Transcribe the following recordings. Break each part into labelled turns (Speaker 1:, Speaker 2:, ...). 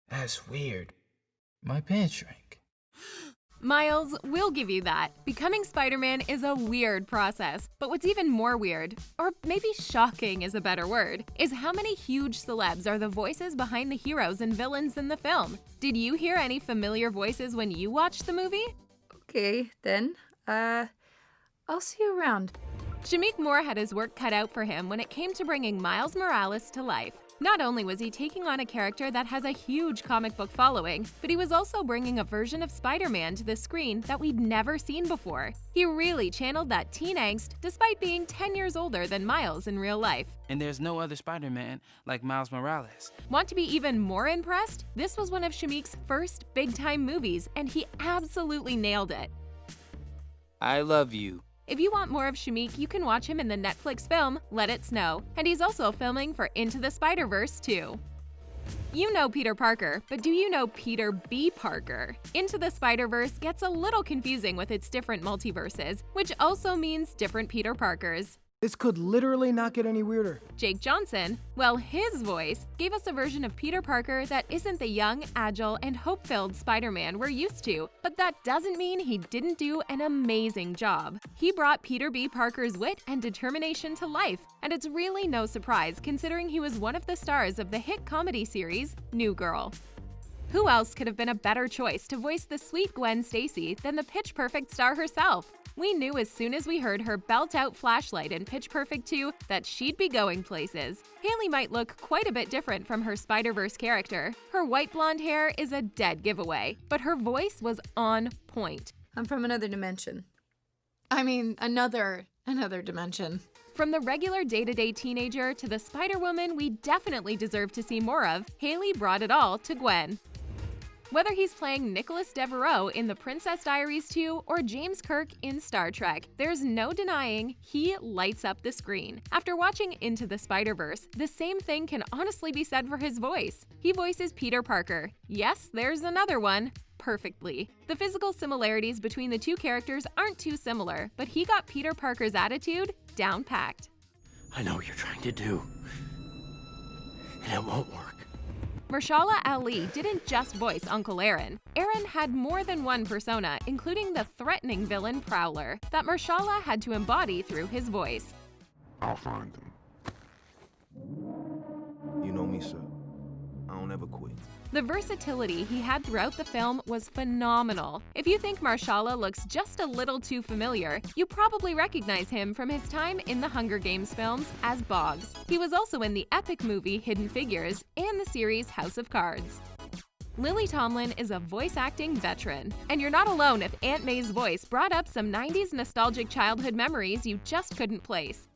Speaker 1: That's weird. My pants shrank.
Speaker 2: Miles, we'll give you that. Becoming Spider-Man is a weird process, but what's even more weird, or maybe shocking is a better word, is how many huge celebs are the voices behind the heroes and villains in the film. Did you hear any familiar voices when you watched the movie?
Speaker 3: Okay, then. I'll see you around.
Speaker 2: Shameik Moore had his work cut out for him when it came to bringing Miles Morales to life. Not only was he taking on a character that has a huge comic book following, but he was also bringing a version of Spider-Man to the screen that we'd never seen before. He really channeled that teen angst despite being 10 years older than Miles in real life.
Speaker 4: And there's no other Spider-Man like Miles Morales.
Speaker 2: Want to be even more impressed? This was one of Shameik's first big-time movies, and he absolutely nailed it.
Speaker 4: I love you.
Speaker 2: If you want more of Shameik, you can watch him in the Netflix film Let It Snow, and he's also filming for Into the Spider-Verse too. You know Peter Parker, but do you know Peter B. Parker? Into the Spider-Verse gets a little confusing with its different multiverses, which also means different Peter Parkers.
Speaker 5: This could literally not get any weirder.
Speaker 2: Jake Johnson, well, his voice gave us a version of Peter Parker that isn't the young, agile, and hope-filled Spider-Man we're used to, but that doesn't mean he didn't do an amazing job. He brought Peter B. Parker's wit and determination to life, and it's really no surprise considering he was one of the stars of the hit comedy series New Girl. Who else could have been a better choice to voice the sweet Gwen Stacy than the Pitch Perfect star herself? We knew as soon as we heard her belt out flashlight in Pitch Perfect 2 that she'd be going places. Haley might look quite a bit different from her Spider-Verse character. Her white blonde hair is a dead giveaway, but her voice was on point.
Speaker 3: I'm from another dimension. I mean, another dimension.
Speaker 2: From the regular day-to-day teenager to the Spider-Woman we definitely deserve to see more of, Haley brought it all to Gwen. Whether he's playing Nicholas Devereaux in The Princess Diaries 2 or James Kirk in Star Trek, there's no denying he lights up the screen. After watching Into the Spider-Verse, the same thing can honestly be said for his voice. He voices Peter Parker. Yes, there's another one. Perfectly. The physical similarities between the two characters aren't too similar, but he got Peter Parker's attitude down packed.
Speaker 6: I know what you're trying to do, and it won't work.
Speaker 2: Mahershala Ali didn't just voice Uncle Aaron. Aaron had more than one persona, including the threatening villain Prowler, that Mahershala had to embody through his voice.
Speaker 7: I'll find them.
Speaker 8: You know me, sir. I don't ever quit.
Speaker 2: The versatility he had throughout the film was phenomenal. If you think Mahershala looks just a little too familiar, you probably recognize him from his time in the Hunger Games films as Boggs. He was also in the epic movie Hidden Figures and the series House of Cards. Lily Tomlin is a voice acting veteran, and you're not alone if Aunt May's voice brought up some 90s nostalgic childhood memories you just couldn't place.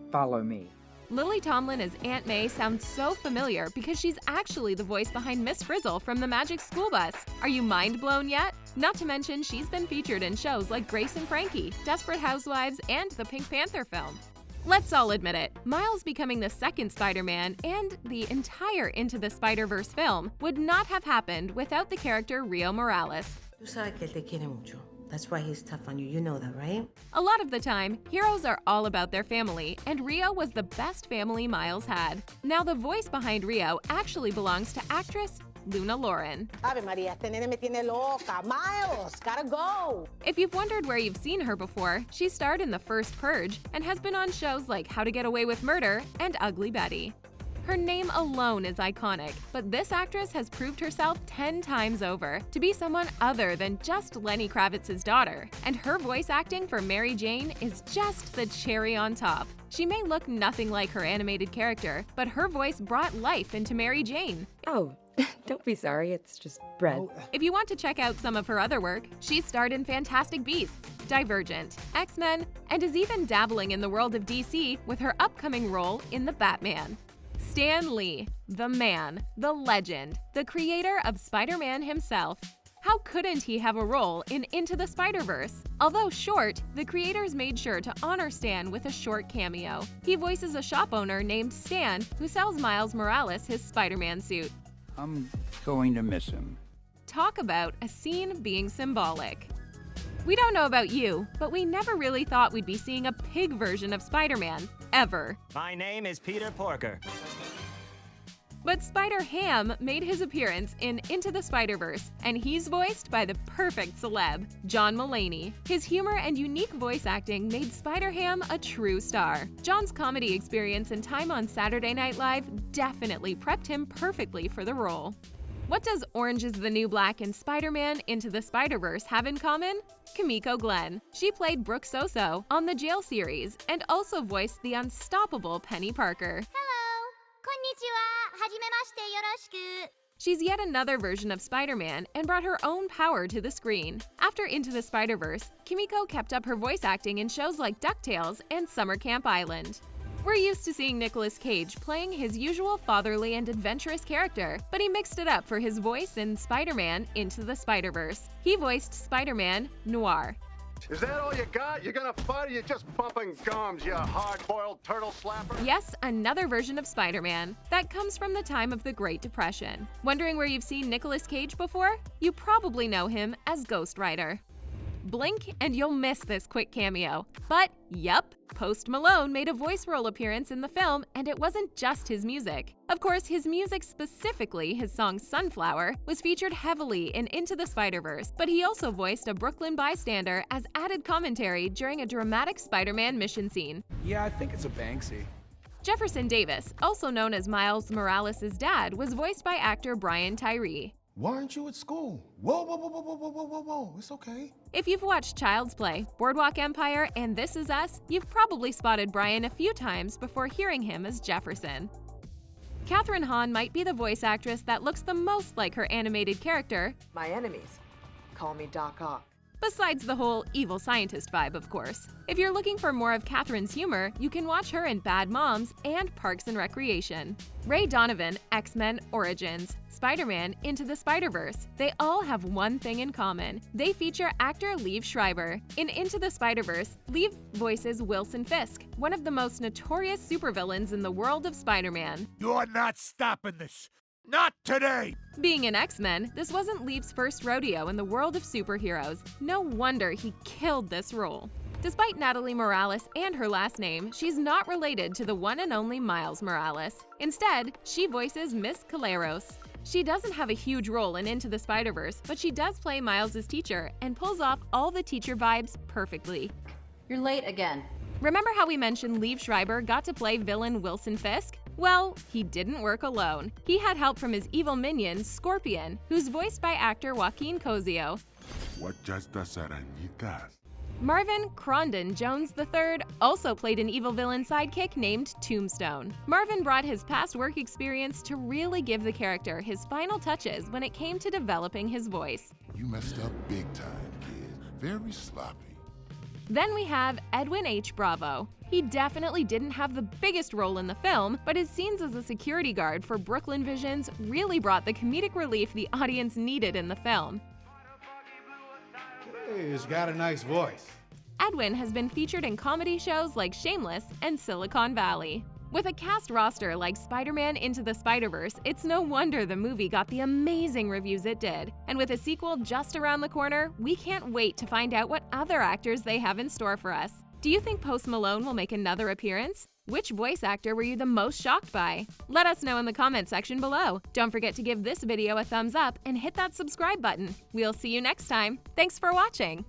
Speaker 9: Follow me.
Speaker 2: Lily Tomlin as Aunt May sounds so familiar because she's actually the voice behind Miss Frizzle from the Magic School Bus. Are you mind blown yet? Not to mention she's been featured in shows like Grace and Frankie, Desperate Housewives, and the Pink Panther film. Let's all admit it, Miles becoming the second Spider-Man and the entire Into the Spider-Verse film would not have happened without the character Rio Morales.
Speaker 10: Tú sabes que él te quiere mucho. That's why he's tough on you. You know that, right?
Speaker 2: A lot of the time, heroes are all about their family, and Rio was the best family Miles had. Now, the voice behind Rio actually belongs to actress Luna Lauren.
Speaker 11: Ave Maria, este nene me tiene loca. Miles, gotta go.
Speaker 2: If you've wondered where you've seen her before, she starred in The First Purge and has been on shows like How to Get Away with Murder and Ugly Betty. Her name alone is iconic, but this actress has proved herself 10 times over to be someone other than just Lenny Kravitz's daughter, and her voice acting for Mary Jane is just the cherry on top. She may look nothing like her animated character, but her voice brought life into Mary Jane.
Speaker 12: Oh, don't be sorry, it's just bread.
Speaker 2: If you want to check out some of her other work, she's starred in Fantastic Beasts, Divergent, X-Men, and is even dabbling in the world of DC with her upcoming role in The Batman. Stan Lee, the man, the legend, the creator of Spider-Man himself. How couldn't he have a role in Into the Spider-Verse? Although short, the creators made sure to honor Stan with a short cameo. He voices a shop owner named Stan who sells Miles Morales his Spider-Man suit.
Speaker 9: I'm going to miss him.
Speaker 2: Talk about a scene being symbolic. We don't know about you, but we never really thought we'd be seeing a pig version of Spider-Man, ever.
Speaker 13: My name is Peter Porker.
Speaker 2: But Spider-Ham made his appearance in Into the Spider-Verse, and he's voiced by the perfect celeb, John Mulaney. His humor and unique voice acting made Spider-Ham a true star. John's comedy experience and time on Saturday Night Live definitely prepped him perfectly for the role. What does Orange is the New Black and Spider-Man Into the Spider-Verse have in common? Kimiko Glenn. She played Brooke Soso on the Jail series and also voiced the unstoppable Penny Parker.
Speaker 7: Hello! Konnichiwa! Hajimemashite yoroshiku!
Speaker 2: She's yet another version of Spider-Man and brought her own power to the screen. After Into the Spider-Verse, Kimiko kept up her voice acting in shows like DuckTales and Summer Camp Island. We're used to seeing Nicolas Cage playing his usual fatherly and adventurous character, but he mixed it up for his voice in Spider-Man Into the Spider-Verse. He voiced Spider-Man Noir.
Speaker 13: Is that all you got? You gonna fight or you just bumping gums, you hard-boiled turtle slapper?
Speaker 2: Yes, another version of Spider-Man. That comes from the time of the Great Depression. Wondering where you've seen Nicolas Cage before? You probably know him as Ghost Rider. Blink and you'll miss this quick cameo. But, yup, Post Malone made a voice role appearance in the film, and it wasn't just his music. Of course, his music, specifically his song Sunflower, was featured heavily in Into the Spider-Verse, but he also voiced a Brooklyn bystander as added commentary during a dramatic Spider-Man mission scene.
Speaker 5: Yeah, I think it's a Banksy.
Speaker 2: Jefferson Davis, also known as Miles Morales' dad, was voiced by actor Brian Tyree.
Speaker 14: Why aren't you at school? Whoa, whoa, whoa, whoa, whoa, whoa, whoa, whoa, it's okay.
Speaker 2: If you've watched Child's Play, Boardwalk Empire, and This Is Us, you've probably spotted Brian a few times before hearing him as Jefferson. Catherine Hahn might be the voice actress that looks the most like her animated character.
Speaker 15: My enemies call me Doc Ock.
Speaker 2: Besides the whole evil scientist vibe, of course. If you're looking for more of Catherine's humor, you can watch her in Bad Moms and Parks and Recreation. Ray Donovan, X-Men Origins, Spider-Man Into the Spider-Verse. They all have one thing in common. They feature actor Liev Schreiber. In Into the Spider-Verse, Liev voices Wilson Fisk, one of the most notorious supervillains in the world of Spider-Man.
Speaker 16: You're not stopping this! Not today!
Speaker 2: Being an X-Men, this wasn't Liev's first rodeo in the world of superheroes. No wonder he killed this role. Despite Natalie Morales and her last name, she's not related to the one and only Miles Morales. Instead, she voices Miss Caleros. She doesn't have a huge role in Into the Spider-Verse, but she does play Miles' teacher and pulls off all the teacher vibes perfectly.
Speaker 17: You're late again.
Speaker 2: Remember how we mentioned Liev Schreiber got to play villain Wilson Fisk? Well, he didn't work alone. He had help from his evil minion, Scorpion, who's voiced by actor Joaquin Cosio. Marvin Crondon Jones III also played an evil villain sidekick named Tombstone. Marvin brought his past work experience to really give the character his final touches when it came to developing his voice.
Speaker 14: You messed up big time, kid. Very sloppy.
Speaker 2: Then we have Edwin H. Bravo. He definitely didn't have the biggest role in the film, but his scenes as a security guard for Brooklyn Visions really brought the comedic relief the audience needed in the film.
Speaker 18: Hey, he's got a nice voice.
Speaker 2: Edwin has been featured in comedy shows like Shameless and Silicon Valley. With a cast roster like Spider-Man Into the Spider-Verse, it's no wonder the movie got the amazing reviews it did. And with a sequel just around the corner, we can't wait to find out what other actors they have in store for us. Do you think Post Malone will make another appearance? Which voice actor were you the most shocked by? Let us know in the comment section below. Don't forget to give this video a thumbs up and hit that subscribe button. We'll see you next time. Thanks for watching!